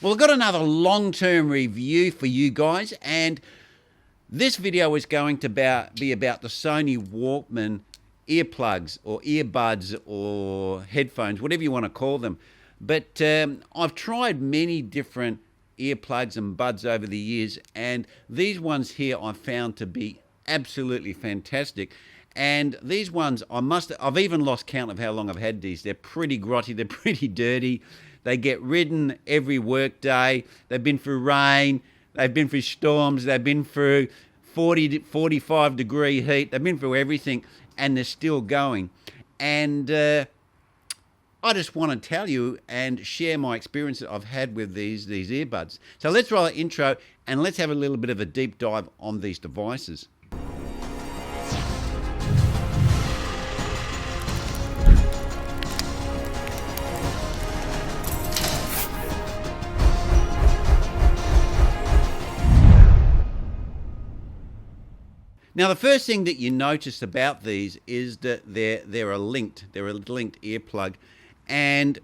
Well, I've got another long-term review for you guys, and this video is going to be about the Sony Walkman earplugs or earbuds or headphones, whatever you want to call them. But I've tried many different earplugs and buds over the years, and these ones here I've found to be absolutely fantastic. And these ones, I've even lost count of how long I've had these. They're pretty grotty, they're pretty dirty. They get ridden every work day. They've been through rain, they've been through storms, they've been through 40 to 45 degree heat. They've been through everything, and they're still going. And I just want to tell you and share my experience that I've had with these earbuds. So let's roll the intro and let's have a little bit of a deep dive on these devices. Now, the first thing that you notice about these is that they're a linked earplug, and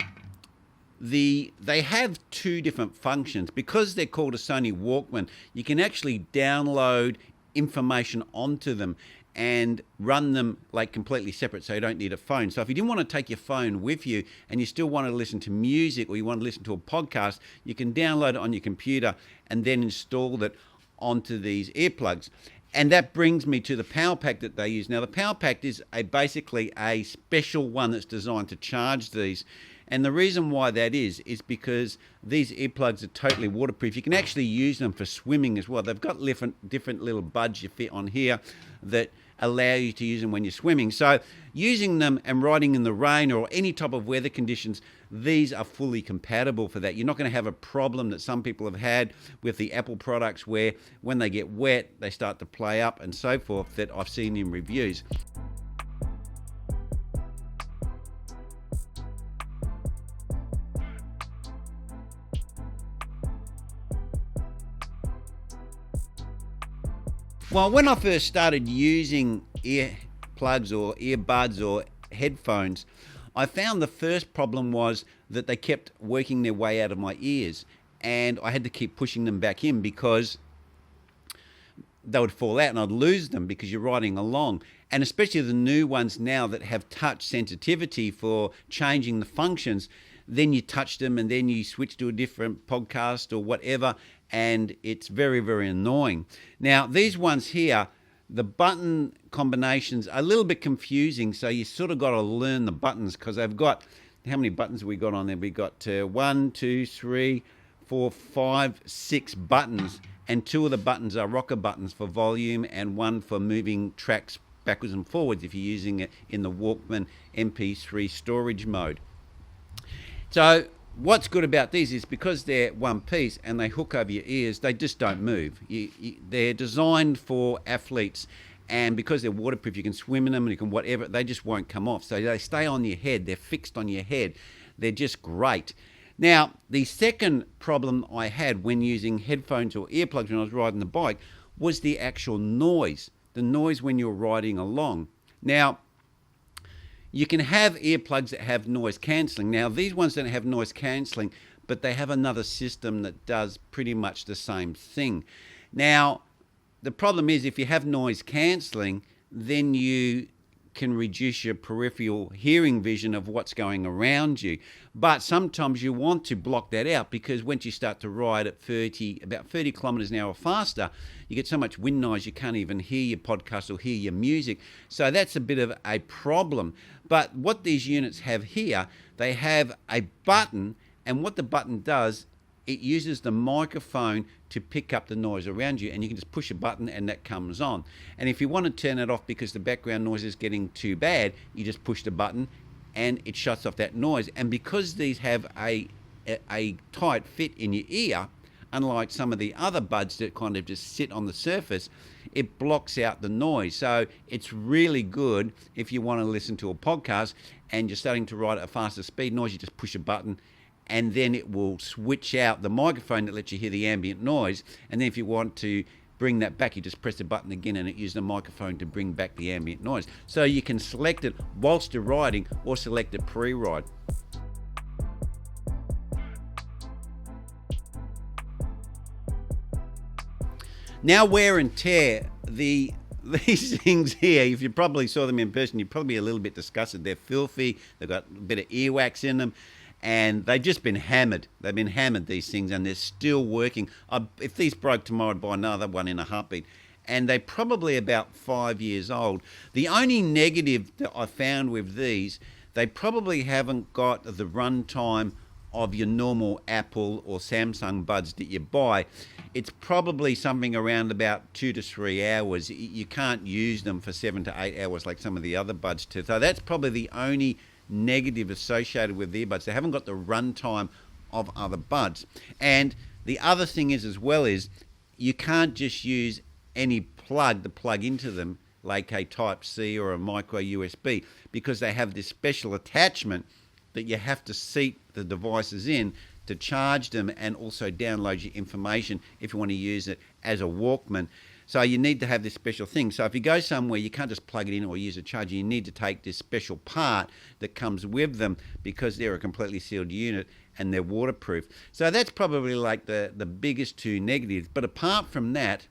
they have two different functions. Because they're called a Sony Walkman, you can actually download information onto them and run them like completely separate, so you don't need a phone. So if you didn't want to take your phone with you and you still want to listen to music or you want to listen to a podcast, you can download it on your computer and then install it onto these earplugs. And that brings me to the power pack that they use. Now, the power pack is basically a special one that's designed to charge these. And the reason why that is because these earplugs are totally waterproof. You can actually use them for swimming as well. They've got different little buds you fit on here that allow you to use them when you're swimming. So using them and riding in the rain or any type of weather conditions, these are fully compatible for that. You're not going to have a problem that some people have had with the Apple products where when they get wet, they start to play up and so forth, that I've seen in reviews. Well, when I first started using earplugs or earbuds or headphones, I found the first problem was that they kept working their way out of my ears, and I had to keep pushing them back in because they would fall out and I'd lose them because you're riding along. And especially the new ones now that have touch sensitivity for changing the functions, then you touch them and then you switch to a different podcast or whatever, and it's very, very annoying. Now, these ones here, the button combinations are a little bit confusing, so you sort of got to learn the buttons because they've got, how many buttons have we got on there? We got 1, 2, 3, 4, 5, 6 buttons, and 2 of the buttons are rocker buttons for volume and 1 for moving tracks backwards and forwards if you're using it in the Walkman MP3 storage mode. So what's good about these is because they're one piece and they hook over your ears, they just don't move. They're designed for athletes, and because they're waterproof, you can swim in them and you can whatever, they just won't come off. So they stay on your head, they're fixed on your head. They're just great. Now, the second problem I had when using headphones or earplugs when I was riding the bike was the actual noise, the noise when you're riding along. Now, you can have earplugs that have noise cancelling. Now, these ones don't have noise cancelling, but they have another system that does pretty much the same thing. Now, the problem is if you have noise cancelling, then you can reduce your peripheral hearing vision of what's going around you. But sometimes you want to block that out because once you start to ride at about 30 kilometers an hour faster, you get so much wind noise you can't even hear your podcast or hear your music. So that's a bit of a problem. But what these units have here, they have a button, and what the button does, it uses the microphone to pick up the noise around you, and you can just push a button and that comes on. And if you want to turn it off because the background noise is getting too bad, you just push the button and it shuts off that noise. And because these have a tight fit in your ear, unlike some of the other buds that kind of just sit on the surface, it blocks out the noise. So it's really good if you want to listen to a podcast and you're starting to ride at a faster speed noise, you just push a button and then it will switch out the microphone that lets you hear the ambient noise. And then if you want to bring that back, you just press the button again and it uses the microphone to bring back the ambient noise. So you can select it whilst you're riding or select it pre-ride. Now wear and tear, these things here, if you probably saw them in person, you're probably a little bit disgusted. They're filthy, they've got a bit of earwax in them, and they've just been hammered. They've been hammered, these things, and they're still working. If these broke tomorrow, I'd buy another one in a heartbeat. And they're probably about 5 years old. The only negative that I found with these, they probably haven't got the runtime of your normal Apple or Samsung buds that you buy. It's probably something around about 2 to 3 hours. You can't use them for 7 to 8 hours like some of the other buds do. So that's probably the only negative associated with the earbuds. They haven't got the runtime of other buds. And the other thing is as well is you can't just use any plug to plug into them, like a Type-C or a micro USB, because they have this special attachment that you have to seat the devices in to charge them and also download your information if you want to use it as a Walkman. So you need to have this special thing. So if you go somewhere, you can't just plug it in or use a charger. You need to take this special part that comes with them because they're a completely sealed unit and they're waterproof. So that's probably like the biggest two negatives. But apart from that,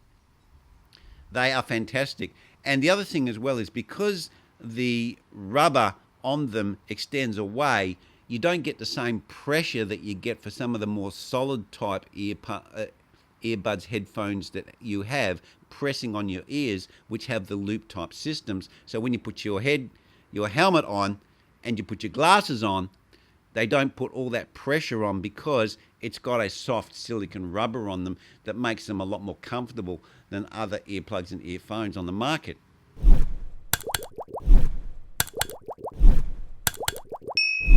they are fantastic. And the other thing as well is because the rubber on them extends away, you don't get the same pressure that you get for some of the more solid type earbuds, headphones that you have pressing on your ears, which have the loop type systems. So when you put your helmet on and you put your glasses on, they don't put all that pressure on because it's got a soft silicone rubber on them that makes them a lot more comfortable than other earplugs and earphones on the market.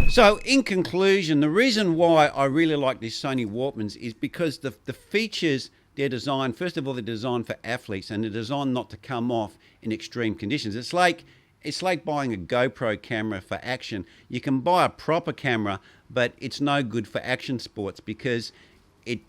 So in conclusion, the reason why I really like these Sony Walkmans is because the features they're designed, first of all, they're designed for athletes and they're designed not to come off in extreme conditions. It's like buying a GoPro camera for action. You can buy a proper camera, but it's no good for action sports because it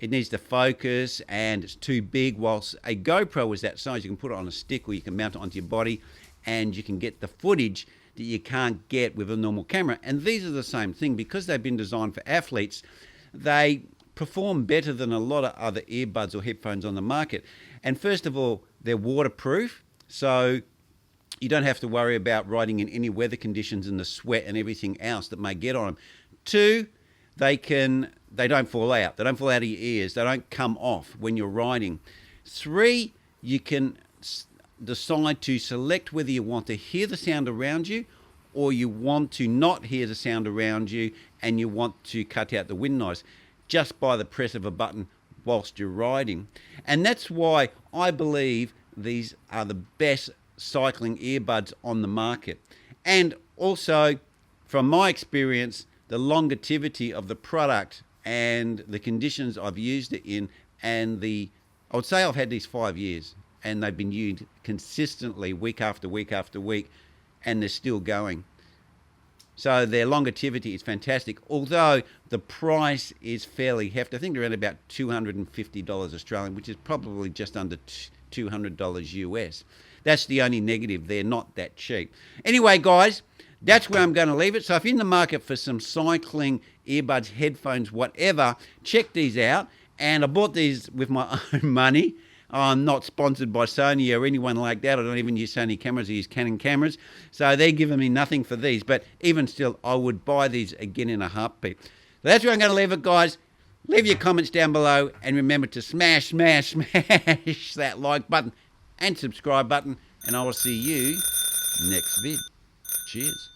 needs to focus and it's too big, whilst a GoPro is that size. You can put it on a stick or you can mount it onto your body and you can get the footage that you can't get with a normal camera. And these are the same thing. Because they've been designed for athletes, they perform better than a lot of other earbuds or headphones on the market. And first of all, they're waterproof, so you don't have to worry about riding in any weather conditions and the sweat and everything else that may get on them. 2, they don't fall out. They don't fall out of your ears. They don't come off when you're riding. 3, you can decide to select whether you want to hear the sound around you or you want to not hear the sound around you and you want to cut out the wind noise just by the press of a button whilst you're riding. And that's why I believe these are the best cycling earbuds on the market. And also, from my experience, the longevity of the product and the conditions I've used it in, and I would say I've had these 5 years and they've been used consistently week after week after week and they're still going. So their longevity is fantastic, although the price is fairly hefty. I think they're around about $250 Australian, which is probably just under $200 US. That's the only negative. They're not that cheap. Anyway, guys, that's where I'm going to leave it. So if you're in the market for some cycling earbuds, headphones, whatever, check these out. And I bought these with my own money. I'm not sponsored by Sony or anyone like that. I don't even use Sony cameras. I use Canon cameras. So they're giving me nothing for these. But even still, I would buy these again in a heartbeat. So that's where I'm going to leave it, guys. Leave your comments down below. And remember to smash that like button and subscribe button. And I will see you next vid. Cheers.